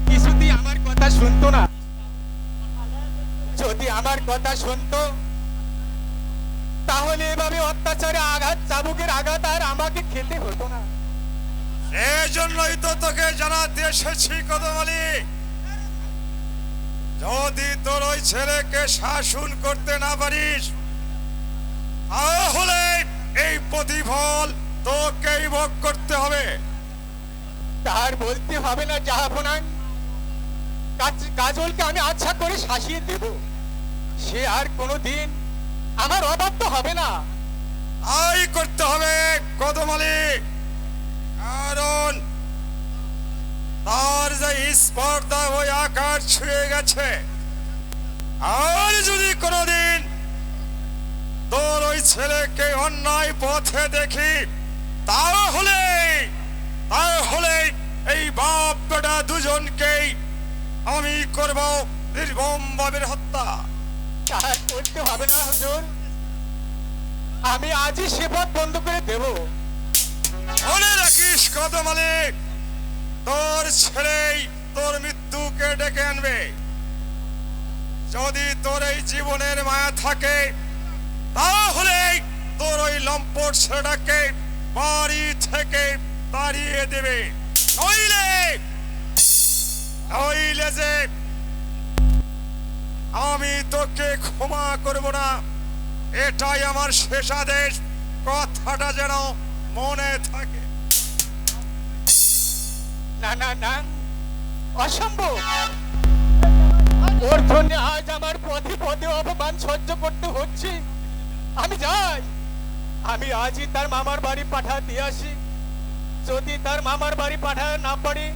কিছুতেই আমার কথা শুনতো না। যদি আমার কথা শুনতো তাহলে এভাবে অত্যাচারে আঘাত, চাবুকের আঘাত আর আমাকে খেতে হতো না। এজন্যই তো তোকে জানাতে এসেছি কদমালি, যদি তোর ওই ছেলেকে শাসন করতে না পারিস তাহলে এই প্রতিফল তোকেই ভোগ করতে হবে। তার বলতে হবে না জাহাপনা, কাজলকে আমি আচ্ছা করে শাসিয়ে দেব, সে আর কোনোদিন আমার অবাধ্য হবে না। তাই করতে হবে কদমালি, কারণ তার যে স্পর্ধা ওই আকার ছুঁয়ে গেছে। আর যদি কোনোদিন তোর ওই ছেলেকে অন্যায় পথে দেখি তাহলে এই বাপ বেটা দুজনকেই আমি করব নির্মম ভাবে হত্যা। তার করতে হবে না হুজুর, আমি আজই সে পথ বন্ধ করে দেব। মনে রাখিস কদমালি, তোর ছেলেই তোর মৃত্যুকে ডেকে আনবে। যদি তোর এই জীবনের মায়া থাকে তাহলে তোর ওই লম্পট ছেলেটাকে বাড়ি থেকে তাড়িয়ে দেবে, নইলে যে আমি তোকে ক্ষমা করব না। এটাই আমার শেষ আদেশ, কথাটা যেন মনে থাকে। না না না, অসম্ভব। ওর জন্য আজ আমার পথে পথে অপমান সহ্য করতে হচ্ছে। আমি যাই, আমি আজই তার মামার বাড়ি পাঠা দিয়ে আসি। যদি তার মামার বাড়ি পাঠা না পারি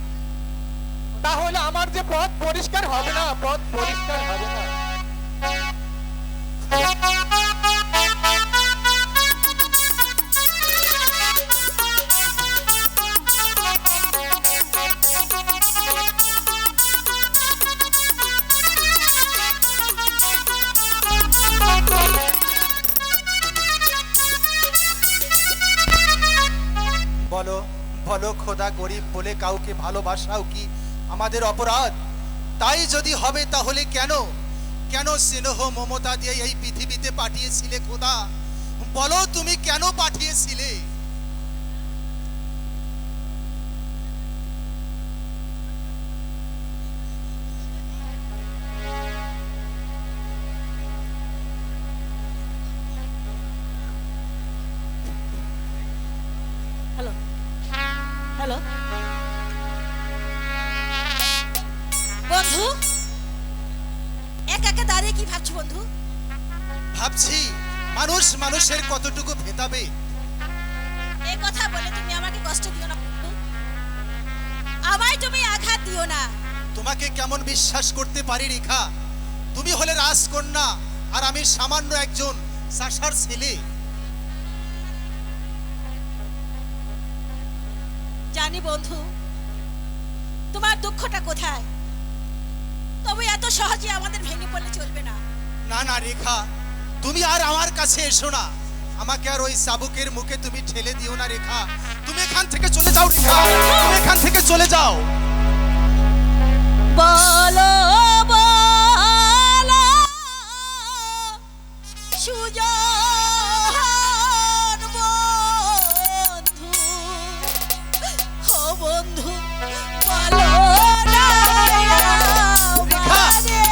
তাহলে আমার যে পথ পরিষ্কার হবে না, পথ পরিষ্কার হবে না। বলো বলো খোদা, গরিব বলে কাউকে ভালোবাসাও কি আমাদের অপরাধ? তাই যদি হবে তাহলে কেন কেন স্নেহ মমতা দিয়ে এই পৃথিবীতে পাঠিয়েছিলে খোদা? বলো তুমি কেন পাঠিয়েছিলে? হ্যালো হ্যালো বন্ধু, একা একা দাঁড়িয়ে কি ভাবছো বন্ধু? ভাবছি মানুষ মানুষের কতটুকু ভেদাবে। এই কথা বলে তুমি আমাকে কষ্ট দিও না বন্ধু, আমায় তুমি আঘাত দিও না। তোমাকে কেমন বিশ্বাস করতে পারি রেখা? তুমি হলে রাজকন্যা আর আমি সামান্য একজন চাষার ছেলে। জানি বন্ধু তোমার দুঃখটা কোথায়, তবে এত সহজে আমাদের ভেঙে পড়লে চলবে না। না না রেখা, তুমি আর আমার কাছে এসো না। আমাকে আর ওই চাবুকের মুখে তুমি ঠেলে দিও না রেখা। তুমি এখান থেকে চলে যাও রেখা, তুমি এখান থেকে চলে যাও। বলো বলো সুজন বন্ধু, ও বন্ধু বলো না আমারে,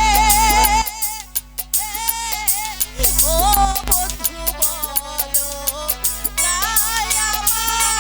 ও বন্ধু বলো না আমারে।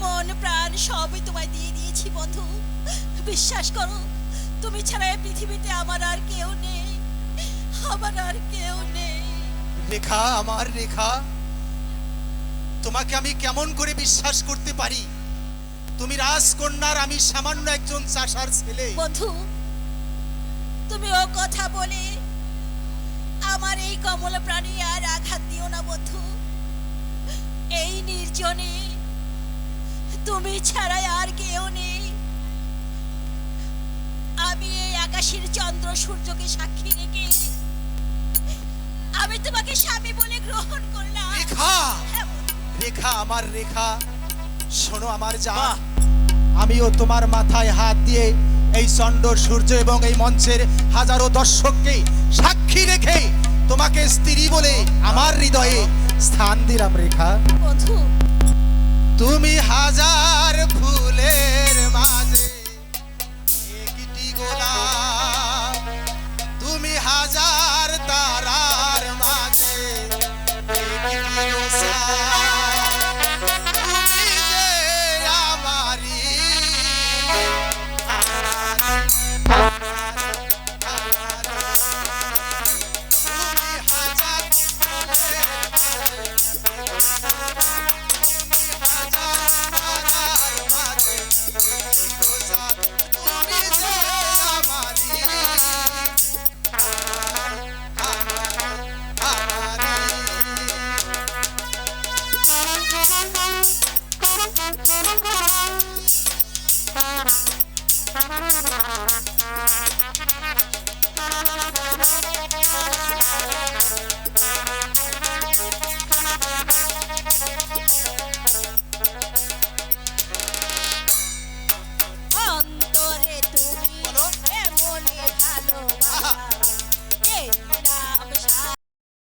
মন প্রাণ সবই তোমায় দিয়ে দিয়েছি বন্ধু। বিশ্বাস করো, তুমি ছাড়া এই পৃথিবীতে আমার আর কেউ নেই, আমার আর কেউ নেই। রেখা, আমার রেখা, তোমাকে আমি কেমন করে বিশ্বাস করতে পারি? তুমি রাজকন্যার, আমি সামান্য একজন চাষার ছেলে। বন্ধু, তুমি ও কথা বলে আমার এই কমল প্রাণী আর আঘাত দিও না বন্ধু। এই নির্জনে তুমি ছাড়া আর কেউ নেই। আমি এই আকাশের চন্দ্র সূর্যকে সাক্ষী রেখে আমি তোমাকে স্বামী বলে গ্রহণ করলাম। রেখা, হ্যাঁ বন্ধু। রেখা, আমার রেখা, শোনো আমার জান, আমিও তোমার মাথায় হাত দিয়ে এই চন্দ্র সূর্য এবং এই মঞ্চের হাজারো দর্শককে সাক্ষী রেখে তোমাকে স্ত্রী বলে আমার হৃদয়ে স্থান দিলাম রেখা। বন্ধু, তুমি হাজার